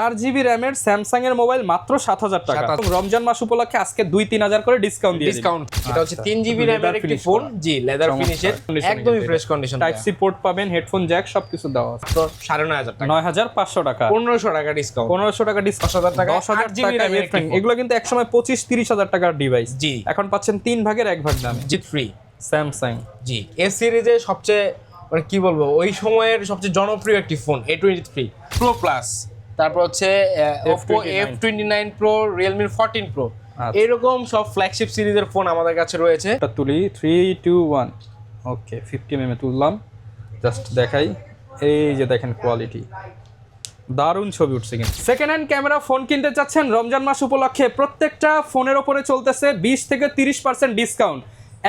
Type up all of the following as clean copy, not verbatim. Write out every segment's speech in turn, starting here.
4GB র্যামের Samsung এর mobile মাত্র 7000 টাকা। রমজান মাস উপলক্ষে আজকে 2-3000 করে ডিসকাউন্ট দিয়ে ডিসকাউন্ট। এটা হচ্ছে 3GB র্যামের একটি ফোন, জি লেদার ফিনিশের, একদমই fresh condition. Type C port পাবেন, হেডফোন জ্যাক সবকিছু দেওয়া আছে। তো 9500 টাকা, 9500 টাকা, 1500 টাকা ডিসকাউন্ট, 1500 টাকা ডিসকাউন্ট, 10000 টাকা, 10000 টাকা এগুলো কিন্তু একসময় 25-30 টাকার ডিভাইস, জি এখন পাচ্ছেন 3 ভাগের 1 ভাগ দামে, জি ফ্রি স্যামসাং। জি এস সিরিজে সবচেয়ে মানে কি বলবো ওই সময়ের সবচেয়ে জনপ্রিয় একটি ফোন A23 Pro Plus, তারপর হচ্ছে Oppo F29 Pro, Realme 14 Pro, এরকম সব ফ্ল্যাগশিপ সিরিজের ফোন আমাদের কাছে রয়েছে। এটা তুলি 3, 2, 1 ওকে 50 mm তুললাম, জাস্ট দেখাই। এই যে দেখেন কোয়ালিটি, দারুণ ছবি উঠছে। কিন্তু সেকেন্ড হ্যান্ড ক্যামেরা ফোন কিনতে চাচ্ছেন রমজান মাস উপলক্ষে, প্রত্যেকটা ফোনের ওপরে চলতেছে 20-30% ডিসকাউন্ট।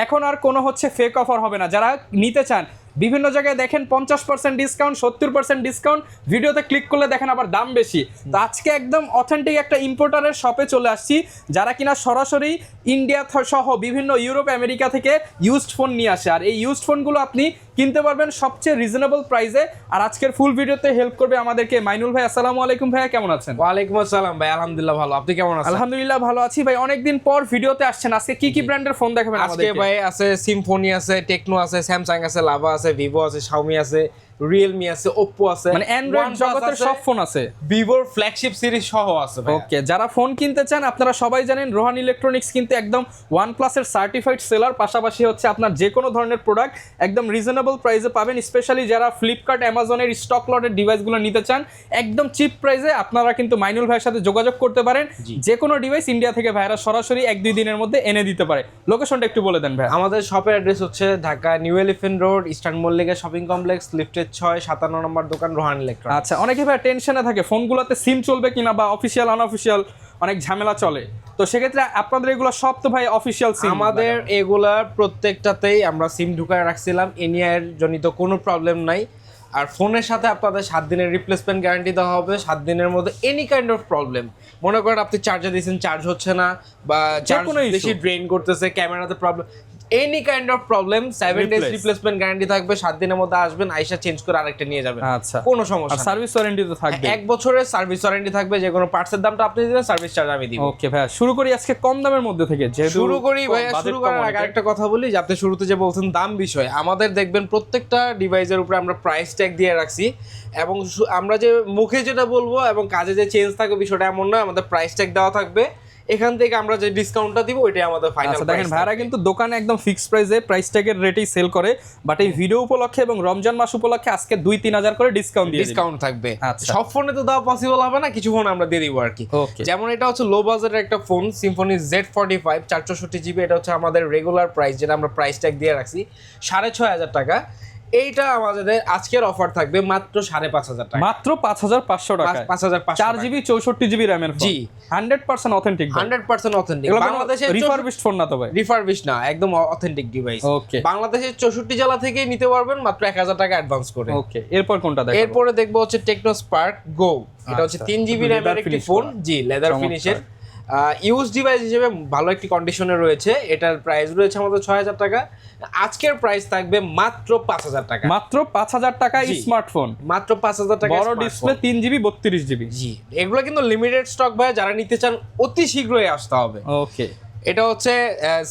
এখন আর কোনো ফেক অফার হবে না। যারা নিতে চান বিভিন্ন জায়গায় দেখেন 50% ডিসকাউন্ট, 70% ডিসকাউন্ট, ভিডিওতে ক্লিক করলে দেখেন আবার দাম বেশি। তো আজকে একদম অথেন্টিক একটা ইম্পোর্টারের শপে চলে আসছি, যারা কিনা সরাসরি ইন্ডিয়া সহ বিভিন্ন ইউরোপ আমেরিকা থেকে ইউজড ফোন নিয়ে আসে, আর এই ইউজড ফোনগুলো আপনি কিনতে পারবেন সবচেয়ে রিজনেবল প্রাইসে। আর আজকের ফুল ভিডিওতে হেল্প করবে আমাদেরকে মাইনুল ভাই। আসসালামু আলাইকুম ভাইয়া, কেমন আছেন? ওয়ালাইকুম আসসালাম ভাই, আলহামদুলিল্লাহ ভালো, আপনি কেমন আছেন? আলহামদুলিল্লাহ ভালো আছি ভাই। অনেকদিন পর ভিডিওতে আসছেন, আজকে কি কি ব্র্যান্ডের ফোন দেখাবেন আজকে? ভাই আছে সিম্ফনি আছে, টেকনো আছে, স্যামসাং আছে, লাভা আছে, ভিভো আছে, শাওমি আছে, রিয়েলমি আছে, ওপ্পো আছে, মানে অ্যান্ড্রয়েড জগতের সব ফোন আছে, ভিভোর ফ্ল্যাগশিপ সিরিজ সহ আছে। ওকে, যারা ফোন কিনতে চান আপনারা সবাই জানেন রোহান ইলেকট্রনিক্স কিন্তু একদম OnePlus এর সার্টিফাইড সেলার, পাশাপাশি আপনার যে কোনো ধরনের প্রোডাক্ট একদম রিজনেবল প্রাইসে পাবেন। স্পেশালি যারা ফ্লিপকার্ট, অ্যামাজনের স্টক লটের ডিভাইসগুলো নিতে চান একদম চিপ প্রাইসে, আপনারা কিন্তু মাইনুল ভাইয়ের সাথে যোগাযোগ করতে পারেন। যে কোনো ডিভাইস ইন্ডিয়া থেকে ভাইরা সরাসরি 1-2 দিনের মধ্যে এনে দিতে পারে। লোকেশনটা একটু বলে দেন ভাই। আমাদের শপের অ্যাড্রেস হচ্ছে Dhaka new elephant road, eastern Mallika shopping complex, lifted 6, 57 নম্বর দোকান, রোহান ইলেকট্রনিক্স। আচ্ছা, অনেকে ভাই টেনশনে থাকে ফোনগুলোতে সিম চলবে কিনা বা অফিসিয়াল আনঅফিসিয়াল অনেক ঝামেলা চলে, তো সেক্ষেত্রে আপনাদের এগুলো সব তো ভাই অফিসিয়াল সিম। আমাদের এগুলার প্রত্যেকটাতেই আমরা সিম ঢুকায় রাখছিলাম, এনিয়ার জনিত কোনো প্রবলেম নাই। আর ফোনের সাথে আপনাদের 7 দিনের রিপ্লেসমেন্ট গ্যারান্টি দেওয়া হবে। 7 দিনের মধ্যে এনি কাইন্ড অফ প্রবলেম, মনে করেন আপনি চার্জার দিয়েছেন চার্জ হচ্ছে না, বা চার্জ বেশি ড্রেন করতেছে, ক্যামেরাতে problem, any kind of problem, 7 days replacement guarantee থাকবে। 7 দিনের মধ্যে আসবেন, আইসা চেঞ্জ করে আরেকটা নিয়ে যাবেন, আচ্ছা কোনো সমস্যা না। সার্ভিস ওয়ারেন্টি তো থাকবে, 1 বছরের সার্ভিস ওয়ারেন্টি থাকবে। যে কোনো পার্টসের দামটা আপনি দিবেন, সার্ভিস চার্জ আমি দিব। ওকে ভাই, শুরু করি আজকে কম দামের মধ্যে থেকে। শুরু করি ভাইয়া, শুরু করার আগে আরেকটা কথা বলি, যাতে শুরুতে যে বলছেন দাম বিষয়, আমাদের দেখবেন প্রত্যেকটা ডিভাইসের উপরে আমরা প্রাইস ট্যাগ দিয়ে রাখছি, এবং আমরা যে মুখে যেটা বলবো এবং কাজে যে চেঞ্জ থাকবে বিষয়টা এমন না, আমাদের প্রাইস ট্যাগ দেওয়া থাকবে। এখান থেকে আমরা যে ডিসকাউন্টটা দিব ওইটাই আমাদের ফাইনাল প্রাইস। দেখেন ভাইরা কিন্তু দোকানে একদম ফিক্সড প্রাইসে প্রাইস ট্যাগের রেটেই সেল করে, বাট এই ভিডিও উপলক্ষে এবং রমজান মাস উপলক্ষে আজকে 2-3000 করে ডিসকাউন্ট থাকবে। সব ফোনে তো দেওয়া পসিবল হবে না, কিছু ফোন আমরা দিয়ে দিব আর কি। যেমন এটা হচ্ছে লো বাজেটের একটা ফোন, সিম্ফনি Z45 464GB। এটা হচ্ছে আমাদের রেগুলার প্রাইস, যেটা আমরা প্রাইস ট্যাগ দিয়ে রাখছি 6500 টাকা। এইটা আমাদের আজকের অফার থাকবে মাত্র 5500 টাকা, মাত্র 5500 টাকা, 5500 4GB 64GB র্যামের ফোন। জি 100% অথেন্টিক, 100% অথেন্টিক। বাংলাদেশে রিফারবিশড ফোন না তো ভাই, রিফারবিশ না, একদম অথেন্টিক ডিভাইস। ওকে, বাংলাদেশের 64 জেলা থেকে নিতে পারবেন মাত্র 1000 টাকা অ্যাডভান্স করে। ওকে, এরপর কোনটা দেখব? এরপরে দেখবো হচ্ছে টেকনো স্পার্ক গো। এটা হচ্ছে 3GB র্যামের একটি ফোন, জি লেদার ফিনিশের, ইউজ ডিভাইস হিসেবে ভালো একটি কন্ডিশনে রয়েছে। এটার প্রাইস রয়েছে আমাদের 6000 টাকা। আজকের প্রাইস থাকবে মাত্র 5000 টাকা, মাত্র 5000 টাকা স্মার্টফোন, মাত্র 5000 টাকা, বড় ডিসপ্লে, 3GB 32GB। জি এগুলো কিন্তু লিমিটেড স্টক ভাই, যারা নিতে চান অতি শীঘ্রই আসতে হবে। ওকে, এটা হচ্ছে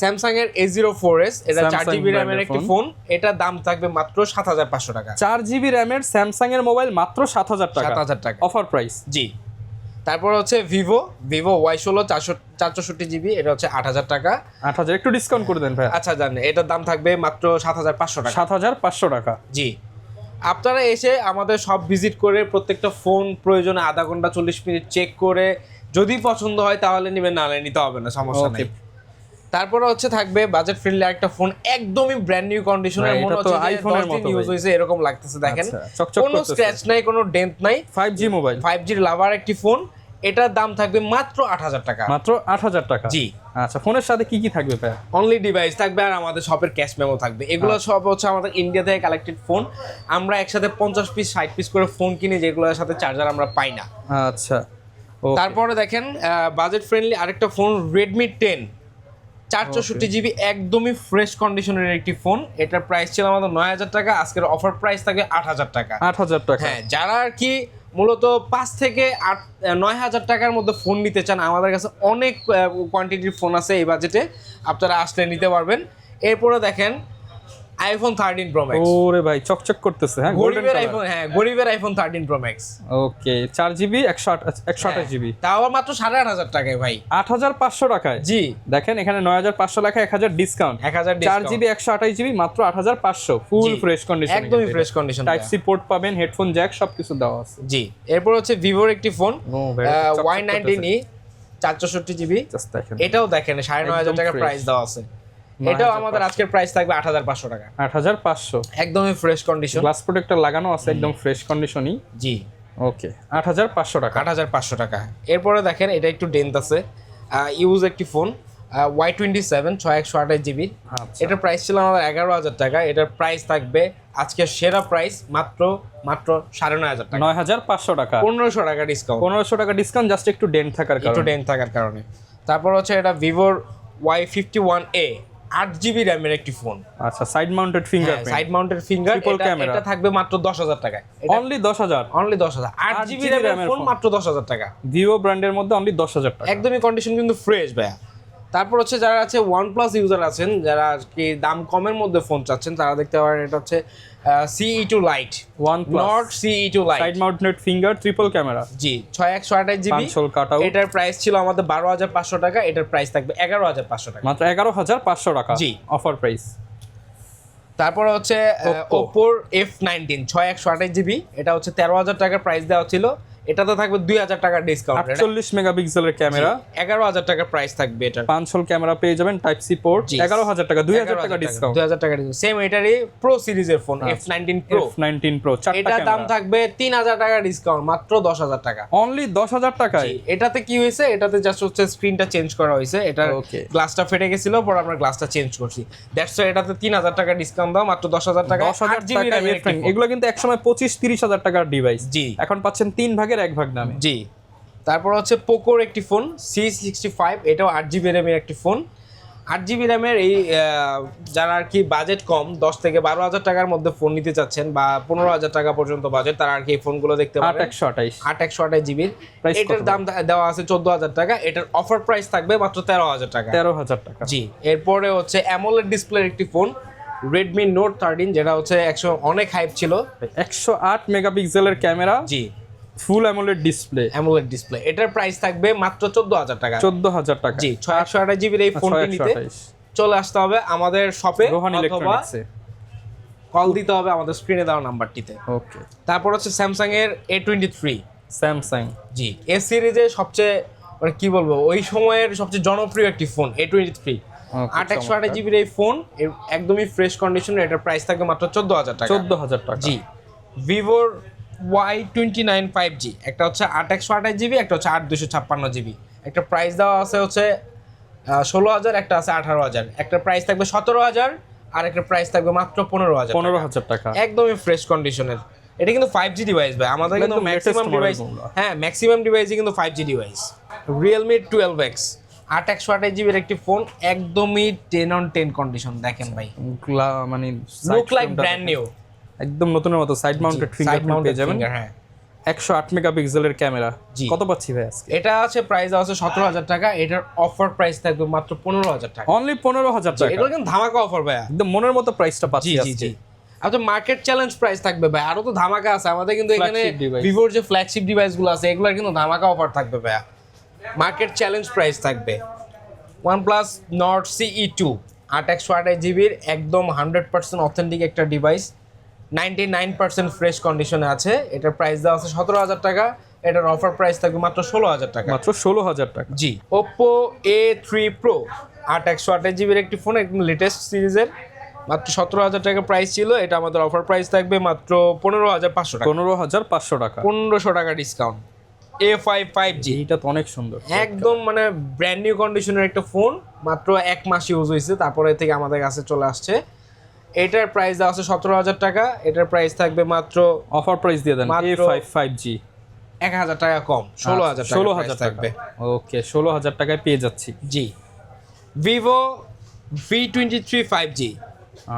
স্যামসাং এর A04s, এটা 4GB র্যামের একটি ফোন। এটার দাম থাকবে মাত্র 7500 টাকা। 4GB র্যামের স্যামসাং এর মোবাইল মাত্র 7000 টাকা, 7000 টাকা অফার প্রাইস। জি তারপর হচ্ছে ভিভো Y16 464GB। এটা হচ্ছে 8000 টাকা। 8000 একটু ডিসকাউন্ট করে দেন ভাই। আচ্ছা জানেন, এটার দাম থাকবে মাত্র 7500 টাকা, 7500 টাকা। জি আপনারা এসে আমাদের সব ভিজিট করে প্রত্যেকটা ফোন প্রয়োজনে আধা ঘন্টা 40 মিনিট চেক করে যদি পছন্দ হয় তাহলে নেবেন, না নিতে হবে না, সমস্যা নেই। তারপরে হচ্ছে থাকবে বাজেট ফ্রেন্ডলি একটা ফোন, একদমই ব্র্যান্ড নিউ কন্ডিশনের, মনে হচ্ছে আইফোনের মতো ইউজ হইছে এরকম লাগতেছে। দেখেন কোনো স্ক্র্যাচ নাই, কোনো ডেন্ট নাই, 5G মোবাইল, 5G লাভার একটি ফোন। এটার দাম থাকবে মাত্র 8000 টাকা, মাত্র 8000 টাকা। জি আচ্ছা, ফোনের সাথে কি কি থাকবে ভাই? অনলি ডিভাইস থাকবে আর আমাদের শপের ক্যাশ মেমো থাকবে। এগুলো সব হচ্ছে আমাদের ইন্ডিয়া থেকে কালেক্টেড ফোন। আমরা একসাথে 50 পিস 60 পিস করে ফোন কিনি, যেগুলোর সাথে চার্জার আমরা পাই না। আচ্ছা, তারপরে দেখেন বাজেট ফ্রেন্ডলি আরেকটা ফোন, Redmi 10 464GB, একদমই ফ্রেশ কন্ডিশনের একটি ফোন। এটার প্রাইস ছিল আমাদের 9000 টাকা, আজকের অফার প্রাইস থাকে 8000 টাকা। 8000 টাকা। হ্যাঁ, যারা আর কি মূলত 5 থেকে 9,000 টাকার মধ্যে ফোন নিতে চান, আমাদের কাছে অনেক কোয়ান্টিটির ফোন আছে এই বাজেটে, আপনারা আসলে নিতে পারবেন। এরপরে দেখেন আইফোন 13 প্রো ম্যাক্স। ওরে ভাই চকচক করতেছে, হ্যাঁ গোল্ডেন গরিবের আইফোন, হ্যাঁ গরিবের আইফোন 13 প্রো ম্যাক্স। ওকে 4GB 128GB, তাও মাত্র 8,500 টাকায় ভাই। 8,500 টাকায়। জি দেখেন এখানে 9,500 লেখা, 1,000 ডিসকাউন্ট, 1000 4GB 128GB মাত্র 8,500, ফুল জি, ফ্রেশ কন্ডিশন, একদমই fresh condition. Type C port পাবেন, হেডফোন জ্যাক সবকিছু দেওয়া আছে। জি এরপর হচ্ছে ভিভোর একটি ফোন ও very চকচক Y19e 464GB, জাস্ট দেখেন এটাও দেখেন 9,500 টাকা fresh। প্রাইস দেওয়া আছে। এটাও আমাদের আজকের প্রাইস থাকবে 8,500 টাকা, 8,500, একদমই ফ্রেশ কন্ডিশন, গ্লাস প্রোটেক্টর লাগানো আছে, একদম ফ্রেশ কন্ডিশনই। জি ওকে 8,500 টাকা। 8,500 টাকা। এরপরে দেখেন এটা একটু ডেন্থ আছে, ইউজ একটি ফোন Y27 6128GB, আচ্ছা। এটার প্রাইস ছিল আমাদের 11,000 টাকা, এটার প্রাইস থাকবে আজকের সেরা প্রাইস মাত্র 9,500 টাকা, 9,500 টাকা, 1,500 টাকা ডিসকাউন্ট, 1,500 টাকা ডিসকাউন্ট, জাস্ট একটু ডেন্ট থাকার একটু কারণে। ডেন্ট থাকার কারণে। তারপর হচ্ছে এটা ভিভোর Y51a 8GB র্যামের একটি ফোন, আচ্ছা side mounted fingerprint, side mounted finger, Triple camera। এটা থাকবে মাত্র 10,000 টাকায়, অনলি 10,000, অনলি 10,000, 8GB র্যামের ফোন মাত্র 10,000 টাকা, ভিভো ব্র্যান্ডের মধ্যে অনলি 10,000 টাকা। একদমই কন্ডিশন কিন্তু ফ্রেশ ভাইয়া। তারপর হচ্ছে যারা আছে OnePlus ইউজার আছেন, যারা কি দাম কমের মধ্যে ফোন চাচ্ছেন, তারা দেখতে পারেন এটা হচ্ছে CE2 Lite, OnePlus Nord CE2 side Lite, mounted finger, triple camera, জি 6128GB, পাঁচশোল কাটাও, এটার প্রাইস ছিল আমাদের 12,500 টাকা, এটার প্রাইস থাকবে 11,500 টাকা, মাত্র 11,500 টাকা, জি। Offer price. তারপর হচ্ছে Oppo। Oppo F19 6128GB, এটা হচ্ছে 13,000 টাকার প্রাইস দেওয়া ছিল, এটাতে থাকবে 2,000 টাকার ডিসকাউন্ট, 48 মেগাপিক্সেলের ক্যামেরা, 11,000 টাকার প্রাইস থাকবে এটার, পাঁচশোল ক্যামেরা পেয়ে যাবেন, টাইপ সি পোর্ট, জি। 11,000 টাকা, 2,000 টাকা ডিসকাউন্ট, 2,000 টাকা ডিসকাউন্ট। সেম এটারই প্রো সিরিজের phone F19 Pro, F19 Pro, চারটা এটার দাম ক্যামেরা, থাকবে 3,000 টাকা ডিসকাউন্ট, মাত্র 10,000 টাকা। অনলি 10,000 টাকায়। জি, এটাতে কি হয়েছে, এটাতে জাস্ট হচ্ছে স্ক্রিনটা চেঞ্জ করা হয়েছে, এটার Okay। গ্লাসটা ফেটে গেছিল, পরে আমরা গ্লাসটা চেঞ্জ করছি, দ্যাটস ওয়াই এটাতে 3,000 টাকা ডিসকাউন্ট দাও, মাত্র 10,000 টাকা, 10,000 8GB টাকা র্যামের একটি F9, ফোন। এগুলো কিন্তু একসময় 25-30,000 টাকার ডিভাইস, জি। এখন পাচ্ছেন 3 ভাগের 1 ভাগ দামে। জি তারপর হচ্ছে পোকোর একটি ফোন C65, এটাও 8GB র্যামের একটি ফোন, 8GB র্যামের এই যারা আর কি বাজেট কম 10 থেকে 12,000 টাকার মধ্যে ফোন নিতে চাচ্ছেন বা 15,000 টাকা পর্যন্ত বাজেট, তারা আর কি এই ফোনগুলো দেখতে পারেন। 8/128 8/128GB, Price এটার কত? দাম দেওয়া আছে 14,000 টাকা, এটার অফার প্রাইস থাকবে মাত্র 13,000 টাকা। 13,000 টাকা। জি এরপরে হচ্ছে অ্যামোলেড ডিসপ্লের একটি ফোন Redmi Note 13, যেটা হচ্ছে অনেক হাইপ ছিল, 108 মেগাপিক্সেলের ক্যামেরা, জি full AMOLED display, AMOLED display, এটার প্রাইস থাকবে মাত্র 14,000 টাকা। 14,000 টাকা। জি 628GB এই ফোনটি নিতে 628 চলে আসতে হবে আমাদের শপে রোহান অথবা ইলেকট্রনিক্সে। কল দিতে হবে আমাদের স্ক্রিনে দেওয়া নাম্বারটিতে। ওকে তারপর হচ্ছে স্যামসাং এর A23, স্যামসাং, জি এ সিরিজে সবচেয়ে মানে কি বলবো ওই সময়ের সবচেয়ে জনপ্রিয় একটি ফোন A23, 8/128GB এই ফোন, একদমই ফ্রেশ কন্ডিশনের, এটার প্রাইস থাকবে মাত্র 14,000 টাকা। 14,000 টাকা। জি ভিভোর Y29 5G, একটা হচ্ছে 8/128GB, একটা হচ্ছে 8/256GB, একটা প্রাইস দেওয়া আছে হচ্ছে 16,000, একটা আছে 18,000, একটা প্রাইস থাকবে 17,000, আর একটা প্রাইস থাকবে মাত্র 15,000 টাকা। 15,000 টাকা। একদমই ফ্রেশ কন্ডিশনের, এটা কিন্তু 5G ডিভাইস ভাই, আমাদের কিন্তু একদম ম্যাক্সিমাম latest ডিভাইস, model গুলো। হ্যাঁ ম্যাক্সিমাম ডিভাইসই কিন্তু 5G device. Realme 12X 8/128GB একটি ফোন, একদমই 10 on 10 কন্ডিশন, দেখেন ভাই মানে লুক লাইক ব্র্যান্ড নিউ, একদম নতুনের মতো সাইড মাউন্টেড ফিঙ্গারপ্রিন্ট পেয়ে যাবেন, হ্যাঁ 108 মেগাপিক্সেলের ক্যামেরা। জি। কত পাচ্ছি ভাই আজকে? এটা আছে প্রাইস আছে 17,000 টাকা, এটার অফার প্রাইস থাকবে মাত্র 15,000 টাকা। অনলি 15,000 টাকা। এগুলো কিন্তু ধামাকা অফার ভাই, একদম মনের মতো প্রাইসটা জি পাচ্ছি জি আজকে। জি। আর তো মার্কেট চ্যালেঞ্জ প্রাইস থাকবে ভাই, আরো তো ধামাকা আছে আমাদের কিন্তু এখানে Flagship device। ভিভোর যে ফ্ল্যাগশিপ ডিভাইসগুলো আছে এগুলোর কিন্তু ধামাকা অফার থাকবে ভাই, মার্কেট চ্যালেঞ্জ প্রাইস থাকবে। OnePlus Nord CE2 8/128GB একদম 100% অথেন্টিক একটা ডিভাইস, 99% ফ্রেশ কন্ডিশনে আছে, এটার প্রাইস দেওয়া আছে 17,000 টাকা, এটার অফার প্রাইস থাকবে মাত্র 16,000 টাকা। মাত্র 16,000 টাকা। জি Oppo A3 Pro 8/128GB একটি ফোন, একদম লেটেস্ট সিরিজের, মাত্র 17,000 টাকা প্রাইস ছিল, এটা আমাদের অফার প্রাইস থাকবে মাত্র 15,500 টাকা, 15,500 টাকা। 1,500 টাকা ডিসকাউন্ট। A5 5G এইটা তো অনেক সুন্দর, একদম মানে ব্র্যান্ড নিউ কন্ডিশনের একটা ফোন, মাত্র 1 মাস ইউজ হয়েছে, তারপরে থেকে আমাদের কাছে চলে আসছে, এটার প্রাইস দেওয়া আছে 17,000 টাকা, এটার প্রাইস থাকবে মাত্র অফার প্রাইস দিয়ে দেন। মাত্র A5 5G 1,000 টাকা কম, 16,000 টাকা 16,000 price থাকবে। ওকে 16,000 টাকায় পেয়ে যাচ্ছি। জি Vivo V23 5G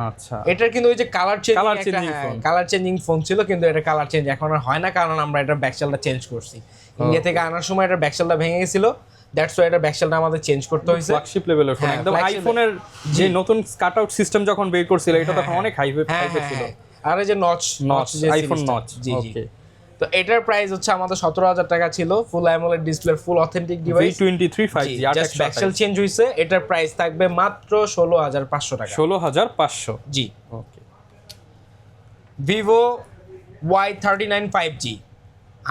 আচ্ছা, এটার কিন্তু ওই যে colour Colour changing changing phone। Colour changing phone ছিল, কিন্তু এটা কালার চেঞ্জ এখন আর হয় না, কারণ আমরা এটার ব্যাকসেলটা চেঞ্জ করছি। ইন্ডিয়া থেকে আনার সময় এটার ব্যাকসেলটা ভেঙে গেছিল, দ্যাটস ওয়াই এটার ব্যাকসেলটা আমাদের চেঞ্জ করতে হয়েছে। ফ্ল্যাগশিপ লেভেলের ফোন, হ্যাঁ, একদম flagship আইফোনের যে নতুন কাট আউট সিস্টেম যখন বের করছিল এটা তখন অনেক হাইপে ছিল। আর এই যে নচ যে আইফোন সিরিজটা। নচ। জি জি। ওকে, তো এটার প্রাইস হচ্ছে আমাদের 17,000 টাকা ছিল, ফুল অ্যামোলেড ডিসপ্লে, ফুল authentic device. V23 5G just back shell change হইছে। এটার প্রাইস থাকবে মাত্র 16,500 টাকা। 16,500। জি। ওকে, ভিভো Y39 5G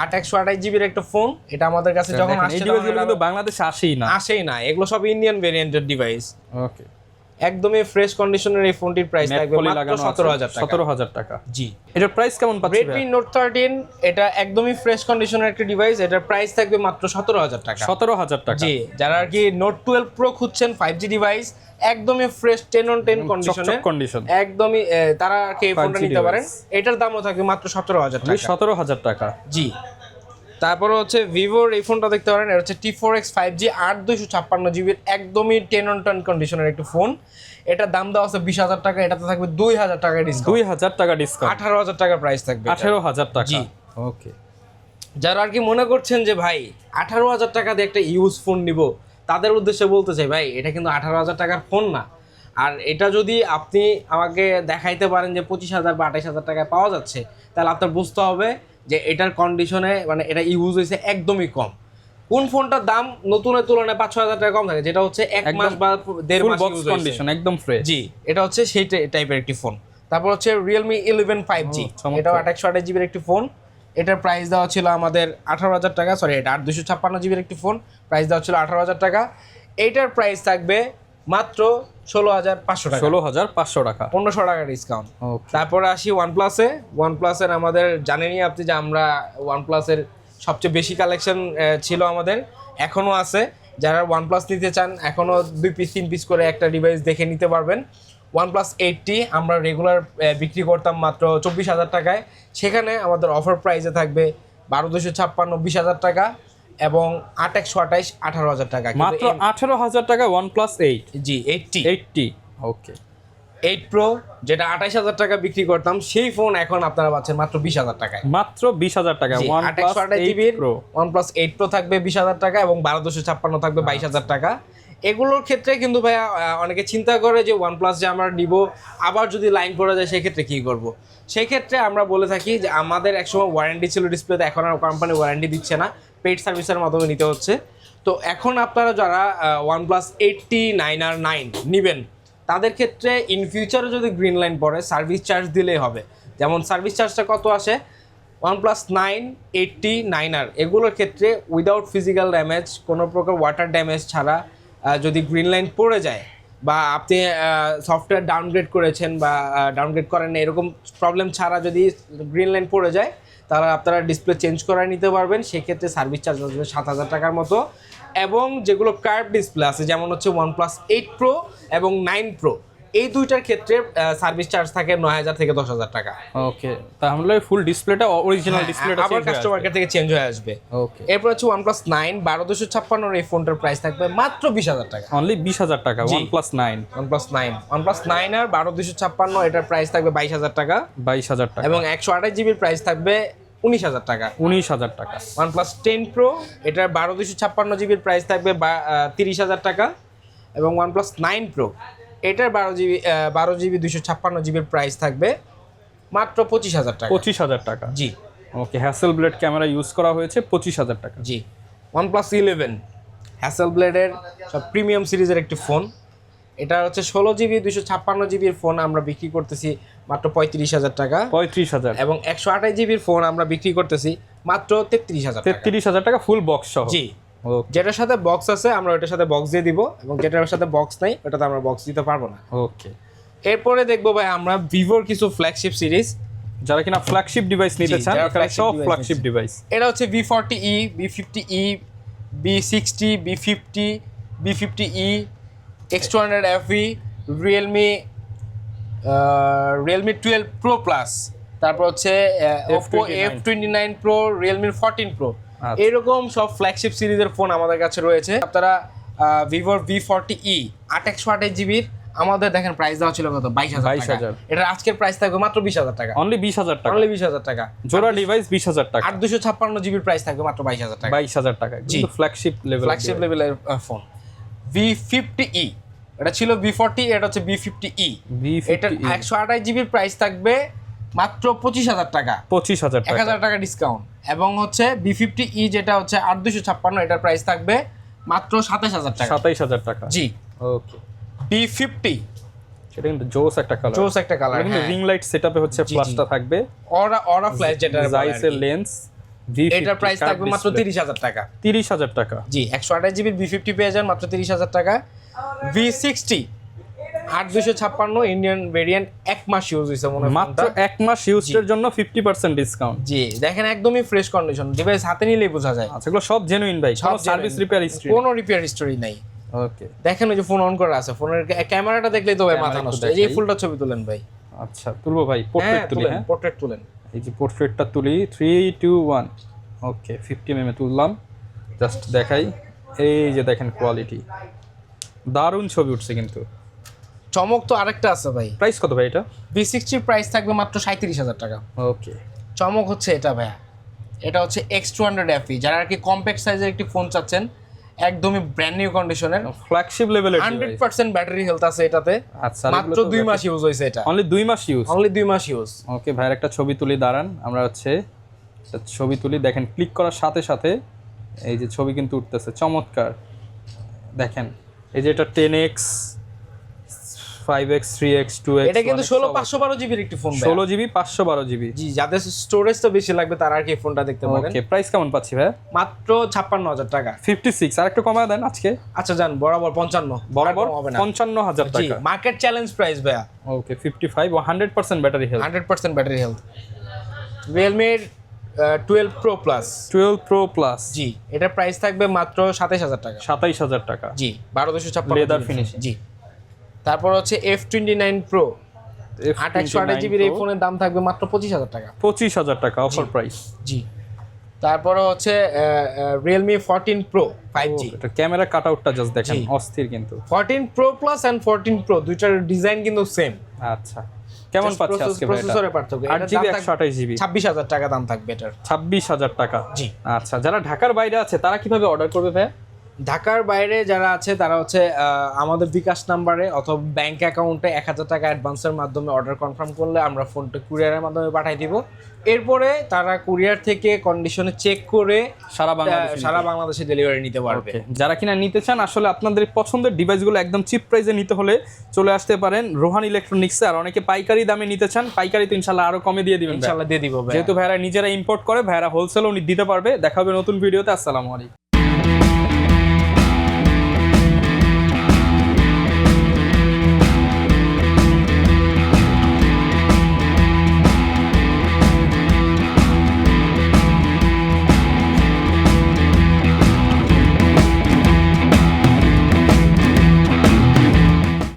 8/128 জিবির একটা ফোন। এটা আমাদের কাছে যখন এই আসছে ডিভাইসগুলো কিন্তু বাংলাদেশে আসেই না। আসেই না, এগুলো সব ইন্ডিয়ান ভেরিয়েন্টের ডিভাইস। ওকে, একদমই ফ্রেশ কন্ডিশনের এই ফোনটির প্রাইস থাকবে মাত্র 17,000 টাকা। 17,000 টাকা। জি। এটার প্রাইস কেমন পাচ্ছি? Redmi Note 13 এটা একদমই ফ্রেশ কন্ডিশনের একটা ডিভাইস, এটার প্রাইস থাকবে মাত্র 17,000 টাকা। 17,000 টাকা। জি, যারা আর কি Note 12 Pro খুঁজছেন 5G ডিভাইস, একদমই ফ্রেশ 10 on 10 কন্ডিশনে, কন্ডিশন একদমই তারা আর কি এই ফোনটা 5G নিতে পারেন। device। এটার দামও থাকবে মাত্র 17,000 টাকা। 17,000 টাকা। জি। তারপরে হচ্ছে ভিভোর এই ফোনটা দেখতে পারেন, এটা হচ্ছে T4X 5G 8/256 জিবির একদমই 10 on 10 কন্ডিশনের একটা ফোন। এটার দাম দেওয়া আছে 20,000 টাকা, এটাতে থাকবে 2,000 টাকা ডিসকাউন্ট। 2,000 টাকা ডিসকাউন্ট, 18,000 টাকা প্রাইস থাকবে। 18,000 টাকা। জি। ওকে, যারা আর কি মনে করছেন যে ভাই 18,000 টাকা দিয়ে একটা ইউজ ফোন নিব, তাদের উদ্দেশ্যে বলতে চাই ভাই এটা কিন্তু 18,000 টাকার ফোন না। আর এটা যদি আপনি আমাকে দেখাইতে পারেন যে 25,000 বা 28,000 টাকায় পাওয়া যাচ্ছে, তাহলে আপনার বুঝতে হবে যে এটার কন্ডিশনে মানে এটা ইউজ হয়েছে একদমই কম। কোন ফোনটার দাম নতুনের তুলনায় 5-6 হাজার টাকা কম থাকে, যেটা হচ্ছে 1 মাস বা 1.5 ফুল মাস বক্স ইউজ কন্ডিশন, একদম ফ্রেশ। জি, এটা হহচ্ছে সেই টাইপের একটি ফোন। তারপর হচ্ছে Realme 11 5G, চমৎকার। এটাও 8/128 জিবির একটি ফোন। এটার প্রাইস দেওয়া ছিল আমাদের 18,000 টাকা, সরি এটা 8/256 জিবির একটি ফোন, প্রাইস দেওয়া ছিল 18,000 টাকা। এইটার প্রাইস থাকবে মাত্র 16,500 টাকা, 16,500 টাকা। 1500 টাকা ডিসকাউন্ট। ওকে, তারপরে আসি ওয়ানপ্লাসে। ওয়ানপ্লাসের আমাদের জানেনই আপনি যে আমরা ওয়ানপ্লাসের সবচেয়ে বেশি কালেকশন ছিল আমাদের, এখনও আছে। যারা ওয়ানপ্লাস নিতে চান এখনও 2 পিস 3 পিস করে একটা ডিভাইস দেখে নিতে পারবেন। OnePlus 8T আমরা রেগুলার বিক্রি করতাম মাত্র 24,000 টাকায়, সেখানে আমাদের অফার প্রাইসে থাকবে 12,256 20,000 টাকা, এবং 8/128 18,000 টাকা। মাত্র 18,000 টাকা OnePlus 8। জি, 80 80। ওকে, 8 Pro যেটা 28,000 টাকা বিক্রি করতাম, সেই ফোন এখন আপনারা পাচ্ছেন মাত্র 20,000 টাকায়। মাত্র 20,000 টাকা। জি, OnePlus 8/128 8 জিবির Pro। OnePlus 8 Pro থাকবে 20,000 টাকা, এবং 12,256 থাকবে 22,000 টাকা। এগুলোর ক্ষেত্রে কিন্তু ভাইয়া অনেকে চিন্তা করে যে OnePlus যে আমরা নিব, আবার যদি লাইন পড়ে যায় সেক্ষেত্রে কী করব। সেই ক্ষেত্রে আমরা বলে থাকি যে আমাদের একসময় ওয়ারেন্টি ছিল ডিসপ্লেতে, এখন আর কোম্পানি ওয়ারেন্টি দিচ্ছে না, পেইড সার্ভিসের মাধ্যমে নিতে হচ্ছে। তো এখন আপনারা যারা OnePlus 8T9R9 নেবেন, তাদের ক্ষেত্রে ইন ফিউচারে যদি গ্রিন লাইন পড়ে সার্ভিস চার্জ দিলেই হবে। যেমন সার্ভিস চার্জটা কত আসে, OnePlus 9, 8T, 9R এগুলোর ক্ষেত্রে উইদাউট ফিজিক্যাল ড্যামেজ, কোনো প্রকার ওয়াটার ড্যামেজ ছাড়া যদি গ্রিন লাইন পড়ে যায়, বা আপনি সফটওয়্যার ডাউনগ্রেড করেছেন বা ডাউনগ্রেড করেন না, এরকম প্রবলেম ছাড়া যদি গ্রিন লাইন পড়ে যায়, তাহলে আপনারা ডিসপ্লে চেঞ্জ করে নিতে পারবেন। সেক্ষেত্রে সার্ভিস চার্জ আসবে 7,000 টাকার মতো। এবং যেগুলো কার্ভ ডিসপ্লে আছে, যেমন হচ্ছে OnePlus 8 Pro এবং 9 Pro, এই দুইটার ক্ষেত্রে সার্ভিস চার্জ থাকে 9,000 থেকে 10,000 টাকা। ওকে, তাহলে ফুল ডিসপ্লেটা অরিজিনাল ডিসপ্লেটা আবার কাস্টমার থেকে চেঞ্জ হয়ে আসবে। ওকে, এরপর হচ্ছে OnePlus 9 12,256 এই ফোনটার প্রাইস থাকবে মাত্র 20,000 টাকা। অনলি 20,000 টাকা। জি। OnePlus 9 OnePlus 9 আর 12,256 এটার প্রাইস থাকবে 22,000 টাকা, 22,000 টাকা। এবং 128 জিবির প্রাইস থাকবে 19,000 টাকা। 19,000 টাকা। OnePlus 10 Pro এটার 12,256 জিবির প্রাইস থাকবে 30,000 টাকা, এবং OnePlus 9 Pro এটার 12 জিবি 256 জিবির প্রাইস থাকবে মাত্র 25,000 টাকা। 25,000 টাকা। জি ওকে, হ্যাসেলব্লেড ক্যামেরা ইউজ করা হয়েছে, 25,000 টাকা। জি। OnePlus 11 হ্যাসেলব্লেডের সব প্রিমিয়াম সিরিজের একটি ফোন। এটা হচ্ছে 16 জিবি 256 জিবির ফোন আমরা বিক্রি করতেছি মাত্র 35,000 টাকা, 35,000। এবং 128 জিবির ফোন আমরা বিক্রি করতেছি মাত্র 33,000 টাকা। 33,000 টাকা ফুল বক্স সহ। জি। ওকে, যেটার সাথে বক্স আছে আমরা ওটার সাথে বক্স দিয়ে দিব, এবং যেটার সাথে বক্স নাই ওটাতে আমরা বক্স দিতে পারবো না। ওকে। এরপরে দেখবো ভাই আমরা ভিভোর কিছু ফ্ল্যাগশিপ সিরিজ। যারা কিনা ফ্ল্যাগশিপ ডিভাইস নিতে জি, চান, যারা এখানে flagship সব device ফ্ল্যাগশিপ নিতে ডিভাইস। এটা হচ্ছে V40e, V50e, B60, B50, B50e, X200 FE, Realme 12 Pro Plus, তারপর হচ্ছে Oppo F29 Pro, Realme 14 Pro, আচ্ছা। এরকম সব ফ্ল্যাগশিপ সিরিজের ফোন আমাদের কাছে রয়েছে। আপনারা ভিভোর V40e 8/128 জিবির আমাদের দেখেন প্রাইস দেওয়া ছিল কত 22,000 টাকা। 22,000 এটা আজকের প্রাইস থাকবে মাত্র 20,000 টাকা, অনলি 20,000 টাকা, অনলি 20,000 টাকা। জোড়া ডিভাইস 20,000 টাকা, 856 জিবির প্রাইস থাকবে মাত্র 22,000 টাকা, 22,000 টাকা, কিন্তু ফ্ল্যাগশিপ লেভেলের ফোন। V50e এটা ছিল V40, এটা হচ্ছে V50e। এটা 128 জিবির প্রাইস থাকবে মাত্র 25,000 টাকা, 25,000 টাকা, 1,000 টাকা ডিসকাউন্ট। এবং হচ্ছে V50e যেটা হচ্ছে 8,256, এটার প্রাইস থাকবে মাত্র 27,000 টাকা, 27,000 টাকা। জি। ওকে, B50 সেটা কিন্তু জোস একটা কালার, জোস একটা কালার, কিন্তু রিং লাইট সেটআপে হচ্ছে ফ্ল্যাশটা থাকবে, অরা ফ্ল্যাশ যেটা জাইসের লেন্স। এটার প্রাইস থাকবে মাত্র 30,000 টাকা, 30,000 টাকা, জি। 128 জিবির V50 পেয়ে যান মাত্র 30,000 টাকা। V60 8,256 ইন্ডিয়ান ভেরিয়েন্ট, 1 মাস ইউজ হয়েছে মনে হয় মাত্র 1 মাস ইউজের জন্য 50% ডিসকাউন্ট। জি, দেখেন একদমই ফ্রেশ কন্ডিশন, ডিভাইস হাতে নিলেই বোঝা যায়। আচ্ছা, এগুলো সব জেনুইন ভাই, কোনো সার্ভিস রিপেয়ার হিস্ট্রি, কোনো রিপেয়ার হিস্টরি নাই। ওকে, দেখেন ওই যে ফোন অন করা আছে, ফোনের ক্যামেরাটা দেখলেই তো ভাই মাথা নষ্ট। এই যে ফুলটা ছবি তুলেন ভাই। আচ্ছা, তুলবো ভাই, পোর্ট্রেট তুলি। হ্যাঁ, পোর্ট্রেট তুলেন, এই যে পোর্ট্রেটটা তুলি, 3 2 1। ওকে, 50 mm তুললাম, জাস্ট দেখাই। এই যে দেখেন কোয়ালিটি, দারুণ ছবি উঠছে কিন্তু। চমক তো আরেকটা আছে ভাই। প্রাইস কত ভাই এটা? V60 প্রাইস থাকবে মাত্র 37,000 টাকা। ওকে, চমক হচ্ছে এটা ভাইয়া, এটা হচ্ছে X200 FE। যারা আর কি কম্প্যাক্ট সাইজের একটি ফোন চাচ্ছেন, একদমই ব্র্যান্ড নিউ কন্ডিশনের, ফ্ল্যাগশিপ লেভেলের 100% ব্যাটারি হেলথ আছে এটাতে। আচ্ছা, মাত্র 2 মাস ইউজ হয়েছে এটা, অনলি 2 মাস ইউজ, অনলি 2 মাস ইউজ। ওকে, ভাইয়ের একটা ছবি তুলি, দাঁড়ান, আমরা হচ্ছে একটা ছবি তুলি। দেখেন, ক্লিক করার সাথে সাথে এই যে ছবি কিন্তু উঠতেছে, চমৎকার। দেখেন, এই যে এটা 10x 5x 3x 2x, এটা কিন্তু 16/512 জিবির একটি ফোন, 16 জিবি 512 জিবি। জি, যাদের স্টোরেজটা বেশি লাগবে তারা আর কি ফোনটা দেখতে পারেন। ওকে, প্রাইস কেমন পাচ্ছি ভাই? মাত্র 56,000 টাকা। 56, আর একটু কমায় দেন আজকে। আচ্ছা যান, বরাবর 55, বরাবর হবে না। 55,000 জি, টাকা। মার্কেট চ্যালেঞ্জ প্রাইস ভাইয়া। ওকে, 55 ও 100% battery health, 100% battery health. Realme 12 Pro Plus, 12 Pro Plus, জি, এটার প্রাইস থাকবে মাত্র 27,000 টাকা, 27,000 টাকা, জি। 12,256 Leather finishing। জি। তারপর হচ্ছে F29 Pro 8/128 জিবির এই ফোনের দাম থাকবে মাত্র 25,000 টাকা, 25,000 টাকা অফার প্রাইস। জি। তারপরে হচ্ছে Realme 14 Pro 5G। এটা ক্যামেরা কাটআউটটা জাস্ট দেখেন, জি। অস্থির কিন্তু। 14 Pro Plus and 14 Pro দুইটার ডিজাইন কিন্তু সেম। আচ্ছা, কেমন পাচ্ছে আজকে ভাই এটা? প্রসেসরের পার্থক্য। 8GB 128GB, 26,000 টাকা দাম থাকবে এটার। 26,000 টাকা, জি। আচ্ছা, যারা ঢাকার বাইরে আছে তারা কিভাবে অর্ডার করবে ভাই? ঢাকার বাইরে যারা আছে তারা হচ্ছে আমাদের বিকাশ নাম্বারে অথবা ব্যাংক অ্যাকাউন্টে 1,000 টাকা অ্যাডভান্সের মাধ্যমে অর্ডার কনফার্ম করলে আমরা ফোনটা কুরিয়ারের মাধ্যমে পাঠিয়ে দিব। এরপরে তারা কুরিয়ার থেকে কন্ডিশনে চেক করে সারা বাংলাদেশে ডেলিভারি নিতে পারবে। যারা কিনা নিতে চান, আসলে আপনাদের পছন্দের ডিভাইসগুলো একদম চিপ প্রাইসে নিতে হলে চলে আসতে পারেন রোহান ইলেকট্রনিক্সে। আর অনেকে পাইকারি দামে নিতে চান, পাইকারি তো ইনশাল্লাহ আরো কমে দিয়ে দিবেন, ইনশাআল্লাহ দিয়ে দিব ভাই। যেহেতু ভাইরা নিজেরা ইম্পোর্ট করে, ভাইরা হোলসেলও দিতে পারবে। দেখা হবে নতুন ভিডিওতে। আসসালামু আলাইকুম।